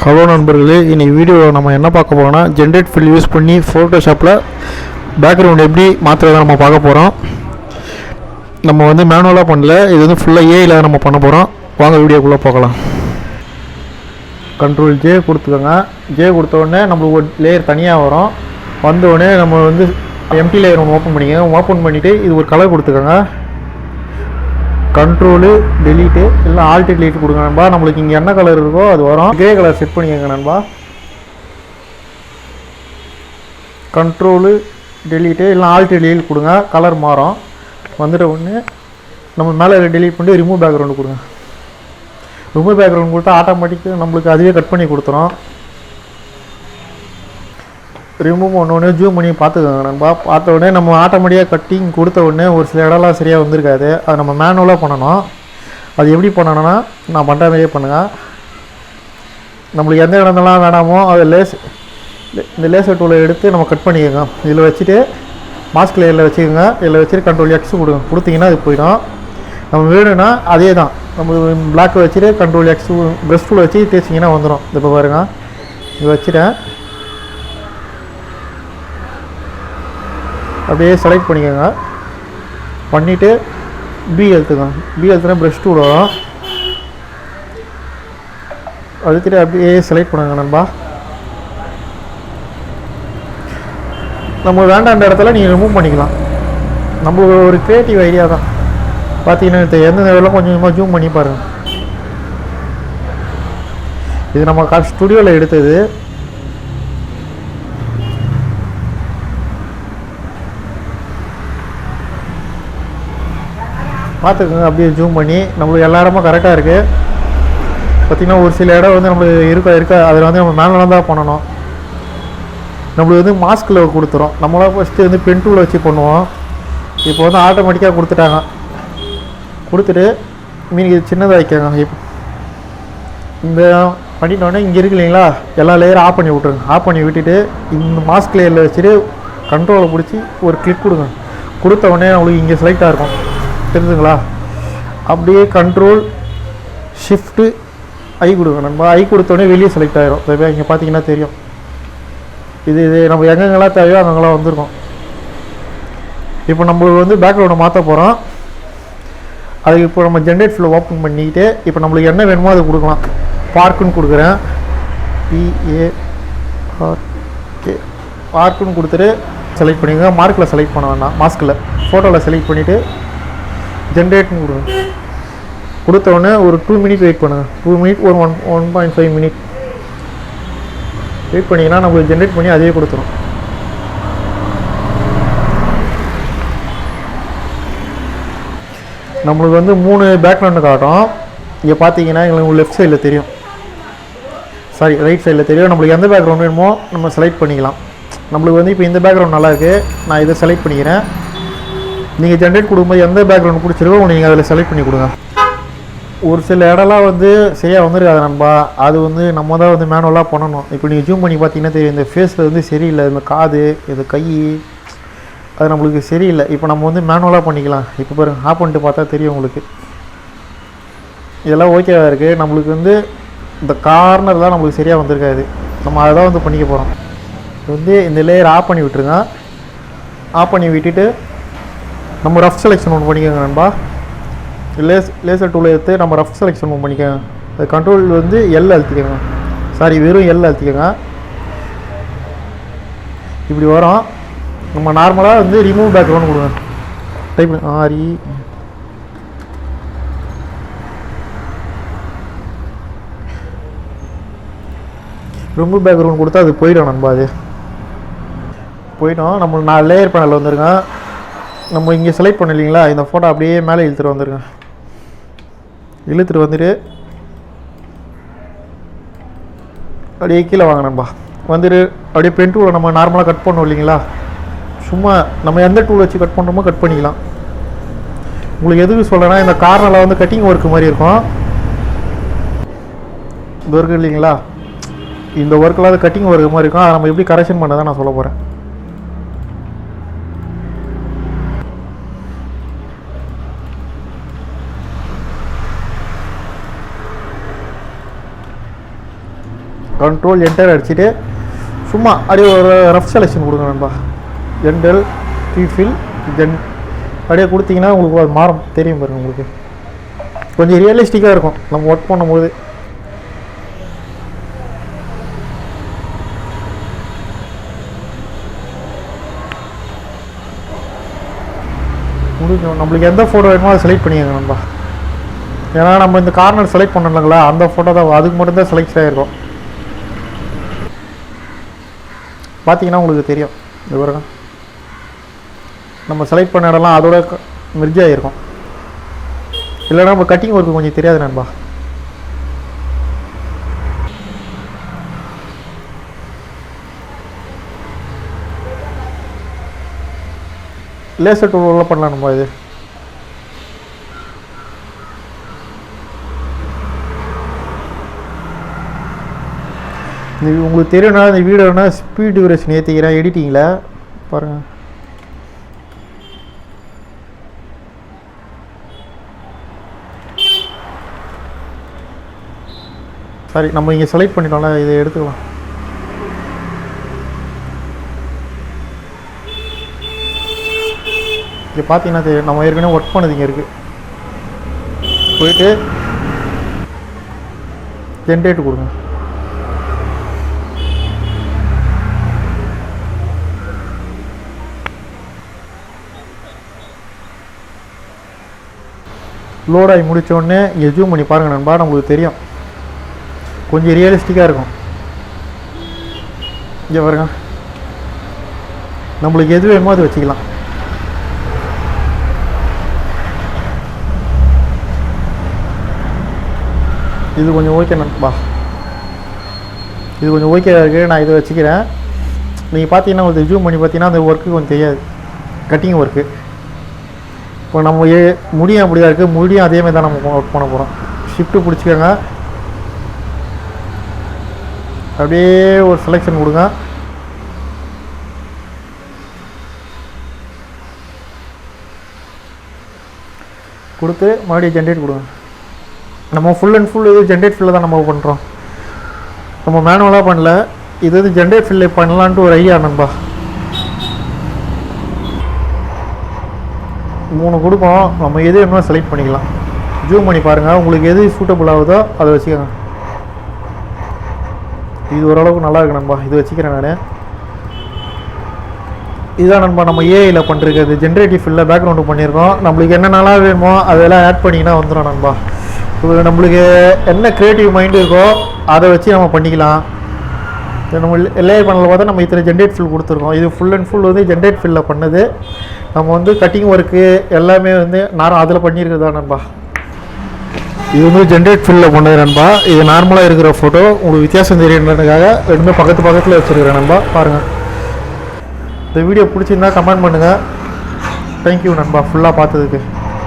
Hello நண்பர்களே, இன்னைக்கு video நம்ம என்ன பார்க்க போறோம்னா ஜென்ரேட் ஃபில் யூஸ் பண்ணி ஃபோட்டோஷாப்பில் பேக்ரவுண்ட் எப்படி மாற்றுறதை நம்ம பார்க்க போகிறோம். நம்ம வந்து மேனுவலாக பண்ணல, இது வந்து ஃபுல்லாக ஏஐயில் நம்ம பண்ண போகிறோம். வாங்க வீடியோக்குள்ளே போகலாம். கண்ட்ரோல் ஜே கொடுத்துக்கோங்க. ஜே கொடுத்த உடனே நம்மளுக்கு ஒரு லேயர் தனியாக வரும். வந்தோடனே நம்ம வந்து எம்டி லேயர் ஒன்று ஓப்பன் பண்ணிக்கோங்க. ஓப்பன் பண்ணிவிட்டு இது ஒரு கலர் கொடுத்துக்கோங்க. கண்ட்ரோலு டெலீட்டு இல்லை ஆல்ட் டெலீட் கொடுங்க நண்பா. நம்மளுக்கு இங்கே என்ன கலர் இருக்கோ அது வரும். கிரே கலர் செட் பண்ணிக்கோங்க நண்பா. கண்ட்ரோலு டெலீட்டு இல்லை ஆல்ட் டெலீட் கொடுங்க, கலர் மாறும். வந்துட்ட ஒன்று நம்ம மேலே டெலீட் பண்ணி ரிமூவ் பேக்ரவுண்டு கொடுங்க. ரிமூவ் பேக்ரவுண்ட் கொடுத்தா ஆட்டோமேட்டிக்காக நம்மளுக்கு அதுவே கட் பண்ணி கொடுத்துரும். ரிமூவ் பண்ணோடனே ஜூம் பண்ணி பார்த்துக்கோங்க நண்பா. பார்த்த உடனே நம்ம ஆட்டோமேட்டிக்காக கட்டிங் கொடுத்த உடனே ஒரு சில இடம்லாம் சரியாக வந்திருக்காது. அது நம்ம மேனுவலாக பண்ணணும். அது எப்படி பண்ணணும்னா நான் பண்ணுற மாதிரியே பண்ணுங்கள். நம்மளுக்கு எந்த இடம்லாம் வேணாமோ அது இந்த லேசர் டூலை எடுத்து நம்ம கட் பண்ணிக்கோங்க. இதில் வச்சுட்டு மாஸ்க் லேயரில் வச்சுக்கோங்க. இதில் வச்சுட்டு கண்ட்ரோல் எக்ஸ் கொடுத்தீங்கன்னா அது போயிடும். நம்ம வேணும்னா அதே தான் நம்ம பிளாக் வச்சுட்டு கண்ட்ரோல் எக்ஸ் ப்ரெஷ் டூலை வச்சு தேய்ச்சிங்கன்னா வந்துடும். இப்போ பாருங்கள், இது வச்சுட்டேன். அப்படியே செலக்ட் பண்ணிக்கோங்க. பண்ணிவிட்டு பி எழுத்துக்கோங்க. பி எழுத்துனா ப்ரெஷ் டூல் வரும். அழுத்திட்டு அப்படியே செலக்ட் பண்ணுங்க நண்பா. நம்ம வேண்டாண்ட இடத்துல நீங்கள் ரிமூவ் பண்ணிக்கலாம். நம்மளுக்கு ஒரு க்ரியேட்டிவ் ஐடியா தான். பார்த்தீங்கன்னா எந்த இடத்துல கொஞ்சமாக ஜூம் பண்ணி பாருங்கள். இது நம்ம ஸ்டுடியோவில் எடுத்தது. பார்த்துக்கோங்க. அப்படியே ஜூம் பண்ணி நம்மளுக்கு எல்லா இடமும் கரெக்டாக இருக்குது. பார்த்திங்கன்னா ஒரு சில இடம் வந்து நம்மளுக்கு இருக்கா அதில் வந்து நம்ம மேலே தான் பண்ணணும். நம்மளுக்கு வந்து மாஸ்கில் கொடுத்துரும். நம்மளாம் ஃபஸ்ட்டு வந்து பென் டூவில் வச்சு பண்ணுவோம். இப்போ வந்து ஆட்டோமேட்டிக்காக கொடுத்துட்டாங்க. கொடுத்துட்டு மீன் இது சின்னதாக வைக்காங்க. இப்போ இந்த பண்ணிட்டோடனே இங்கே இருக்கு இல்லைங்களா, எல்லா லேயரும் ஆஃப் பண்ணி விட்ருங்க. ஆஃப் பண்ணி விட்டுட்டு இந்த மாஸ்க் லேயரில் வச்சுட்டு கண்ட்ரோலை பிடிச்சி ஒரு கிளிக் கொடுங்க. கொடுத்த உடனே நம்மளுக்கு இங்கே செலக்டாக இருக்கும், தெரிஞ்சுங்களா. அப்படியே கண்ட்ரோல் ஷிஃப்ட்டு ஐ கொடுங்க நண்பா. ஐ கொடுத்தோடனே வெளியே செலக்ட் ஆகிரும். இங்கே பார்த்தீங்கன்னா தெரியும். இது நம்ம எங்கெங்கெல்லாம் தேவையோ அங்கெல்லாம் வந்திருக்கும். இப்போ நம்மளுக்கு வந்து பேக்ரவுண்டை மாற்ற போகிறோம். அதுக்கு இப்போ நம்ம ஜென்ரேட் ஃபில் ஓப்பன் பண்ணிக்கிட்டு இப்போ நம்மளுக்கு என்ன வேணுமோ அதை கொடுக்கலாம். பார்க்குன்னு கொடுக்குறேன். PARK பார்க்குன்னு கொடுத்துட்டு செலக்ட் பண்ணிக்கோங்க. மார்க்கில் செலக்ட் பண்ண வேண்டாம், மாஸ்கில் ஃபோட்டோவில் செலக்ட் பண்ணிவிட்டு ஜென்ரேட்னு கொடுங்க. கொடுத்த உடனே ஒரு 2 மினிட் வெயிட் பண்ணுங்கள். 2 மினிட் ஒரு 1.5 மினிட் வெயிட் பண்ணிங்கன்னா நம்மளுக்கு ஜென்ரேட் பண்ணி அதே கொடுத்துரும். நம்மளுக்கு வந்து 3 பேக்ரவுண்டு காட்டும். இங்கே பார்த்தீங்கன்னா எங்களுக்கு லெஃப்ட் சைடில் தெரியும், சாரி ரைட் சைடில் தெரியும். நம்மளுக்கு எந்த பேக்ரவுண்ட் வேணுமோ நம்ம செலக்ட் பண்ணிக்கலாம். நம்மளுக்கு வந்து இப்போ இந்த பேக்ரவுண்ட் நல்லா இருக்குது, நான் இதை செலக்ட் பண்ணிக்கிறேன். நீங்கள் ஜென்ரேட் கொடுக்கும்போது எந்த பேக்ரவுண்ட் பிடிச்சிருக்கோ நீங்கள் அதில் செலக்ட் பண்ணி கொடுங்க. ஒரு சில இடம்லாம் வந்து சரியாக வந்துருக்காது நண்பா. அது வந்து நம்ம தான் வந்து மேனுவலாக பண்ணணும். இப்போ நீங்கள் ஜூம் பண்ணி பார்த்தீங்கன்னா தெரியும், இந்த ஃபேஸில் வந்து சரியில்லை. இந்த காது, இந்த கை, அது நம்மளுக்கு சரியில்லை. இப்போ நம்ம வந்து மேனுவலாக பண்ணிக்கலாம். இப்போ பாருங்கள், ஆஃப் பண்ணிட்டு பார்த்தா தெரியும் உங்களுக்கு. இதெல்லாம் ஓகேவாக இருக்குது. நம்மளுக்கு வந்து இந்த கார்னர் தான் நம்மளுக்கு சரியாக வந்திருக்காது. நம்ம அதை தான் வந்து பண்ணிக்க போகிறோம். வந்து இந்த லேயர் ஆஃப் பண்ணி விட்டுருங்க. ஆஃப் பண்ணி விட்டுட்டு நம்ம ரஃப் செலெக்ஷன் ஒன்று பண்ணிக்கோங்க நண்பா. லேசர் டூலை எடுத்து நம்ம ரஃப் செலெக்ஷன் ஒன்று பண்ணிக்கோங்க. அது கண்ட்ரோல் வந்து எல் அழுத்திக்கோங்க, சாரி வெறும் எல் அழுத்திக்கோங்க. இப்படி வரும். நம்ம நார்மலாக வந்து ரிமூவ் பேக்ரவுண்ட் கொடுங்க. டைப் RE ரிமூவ் பேக்ரவுண்ட் கொடுத்தா அது போயிடும் நண்பா. அது போயிடும். நம்ம நான் லேயர் பேனலில் வந்துருங்க. நம்ம இங்கே செலக்ட் பண்ண இல்லைங்களா, இந்த ஃபோட்டோ அப்படியே மேலே இழுத்துட்டு வந்துருங்க. இழுத்துட்டு வந்துட்டு அப்படியே கீழே வாங்க நண்பா. வந்துட்டு அப்படியே பென் டூலை நம்ம நார்மலாக கட் பண்ணோம் இல்லைங்களா, சும்மா நம்ம எந்த டூல் வச்சு கட் பண்ணுறோமோ கட் பண்ணிக்கலாம். உங்களுக்கு எதுக்கு சொல்கிறேன்னா, இந்த கார்னரில் வந்து கட்டிங் ஒர்க்கு மாதிரி இருக்கும். இந்த ஒர்க்கு இல்லைங்களா, இந்த ஒர்க்கில் அது கட்டிங் ஒர்க்கு மாதிரி இருக்கும். அதை நம்ம எப்படி கரெக்ஷன் பண்ண தான் நான் சொல்ல போகிறேன். கண்ட்ரோல் என்டர் அடிச்சுட்டு சும்மா அப்படியே ஒரு ரஃப் செலெக்ஷன் கொடுங்க நண்பா. ஜென்ரல் ரீஃபில் அப்படியே கொடுத்தீங்கன்னா உங்களுக்கு அது மாறும் தெரியும் பாருங்கள். உங்களுக்கு கொஞ்சம் ரியலிஸ்டிக்காக இருக்கும் நம்ம ஒர்க் பண்ணும்போது. முடிஞ்சோம். நம்மளுக்கு எந்த ஃபோட்டோ வேணுமோ அதை செலக்ட் பண்ணிக்கோங்க நண்பா. ஏன்னா நம்ம இந்த கார்னர் செலக்ட் பண்ணலங்களா, அந்த ஃபோட்டோ தான் அதுக்கு மட்டும்தான் செலக்ட் ஆகிருக்கும். பார்த்தீங்கன்னா உங்களுக்கு தெரியும். இது பாருங்க, நம்ம செலக்ட் பண்ண இடம்லாம் அதோட மெர்ஜ் ஆகிருக்கும். இல்லைன்னா நம்ம கட்டிங் ஒர்க்கு கொஞ்சம் தெரியாது நண்பா. லேசர் டூல் பண்ணலாம் நம்ம. இது உங்களுக்கு தெரியும்னா இந்த வீடியோனா ஸ்பீட் டியூரேஷன் ஏற்றிக்கிறேன் எடிட்டிங்கில் பாருங்கள். சரி, நம்ம இங்கே செலக்ட் பண்ணிட்டோம்ல, இதை எடுத்துக்கலாம். இங்கே பார்த்தீங்கன்னா தெரியும் நம்ம ஏற்கனவே ஒர்க் பண்ணது இங்கே இருக்குது. போயிட்டு ஜென்ரேட் கொடுங்க. லோடாகி முடித்தோடனே இங்கே ஜூம் பண்ணி பாருங்கள் நண்பா. நம்மளுக்கு தெரியும் கொஞ்சம் ரியலிஸ்டிக்காக இருக்கும். இங்கே பாருங்க, நம்மளுக்கு எது வேணுமோ அது வச்சுக்கலாம். இது கொஞ்சம் ஓகே நண்பா, இது கொஞ்சம் ஓகேவாக இருக்குது. நான் இதை வச்சுக்கிறேன். நீங்கள் பார்த்தீங்கன்னா உங்களுக்கு ஜூம் பண்ணி பார்த்தீங்கன்னா அந்த ஒர்க்கு கொஞ்சம் தெரியாது, கட்டிங் ஒர்க்கு. இப்போ நம்ம முடியும் அப்படி தான் இருக்குது, முடியும் அதேமாதிரி தான் நம்ம ஒர்க் பண்ண போகிறோம். ஷிஃப்ட்டு பிடிச்சிக்கோங்க, அப்படியே ஒரு செலெக்ஷன் கொடுங்க. கொடுத்து மறுபடியும் ஜென்ரேட் கொடுங்க. நம்ம ஃபுல் அண்ட் ஃபுல் இது ஜென்ரேட் ஃபில்லில் தான் நம்ம பண்ணுறோம், நம்ம மேனுவலாக பண்ணல. இது ஜென்ரேட் ஃபில்லில் பண்ணலான்ட்டு ஒரு ஐடியா நண்பா. 3 கொடுப்போம், நம்ம எது வேணுமோ செலக்ட் பண்ணிக்கலாம். ஜூம் பண்ணி பாருங்கள், உங்களுக்கு எது சூட்டபுள் ஆகுதோ அதை வச்சுக்கோங்க. இது ஓரளவுக்கு நல்லா இருக்கு நண்பா, இது வச்சுக்கிறேன் நான். இதுதான் நண்பா நம்ம ஏஐயில் பண்ணுறது, ஜென்ரேட்டிவ் ஃபில்லில் பேக்ரவுண்டு பண்ணியிருக்கோம். நம்மளுக்கு என்னென்னலாம் வேணுமோ அதெல்லாம் ஆட் பண்ணிங்கன்னா வந்துடும் நண்பா. இப்போ நம்மளுக்கு என்ன க்ரியேட்டிவ் மைண்டு இருக்கோ அதை வச்சு நம்ம பண்ணிக்கலாம். நம்ம எல்ஏ பண்ணல பார்த்தா நம்ம இத்தனை ஜென்ரேட் ஃபில் கொடுத்துருக்கோம். இது ஃபுல் அண்ட் ஃபுல் வந்து ஜென்ரேட் ஃபில்லில் பண்ணது. நம்ம வந்து கட்டிங் ஒர்க்கு எல்லாமே வந்து நான் அதில் பண்ணியிருக்கிறதா நண்பா. இது வந்து ஜென்ரேட் ஃபில்லில் பண்ணது நண்பா. இது நார்மலாக இருக்கிற ஃபோட்டோ, உங்களுக்கு வித்தியாசம் தெரியுன்றதுக்காக ரெண்டுமே பக்கத்தில் வச்சுருக்கிறேன் நண்பா. பாருங்கள், இந்த வீடியோ பிடிச்சிருந்தா கமெண்ட் பண்ணுங்கள். தேங்க்யூ நண்பா ஃபுல்லாக பார்த்ததுக்கு.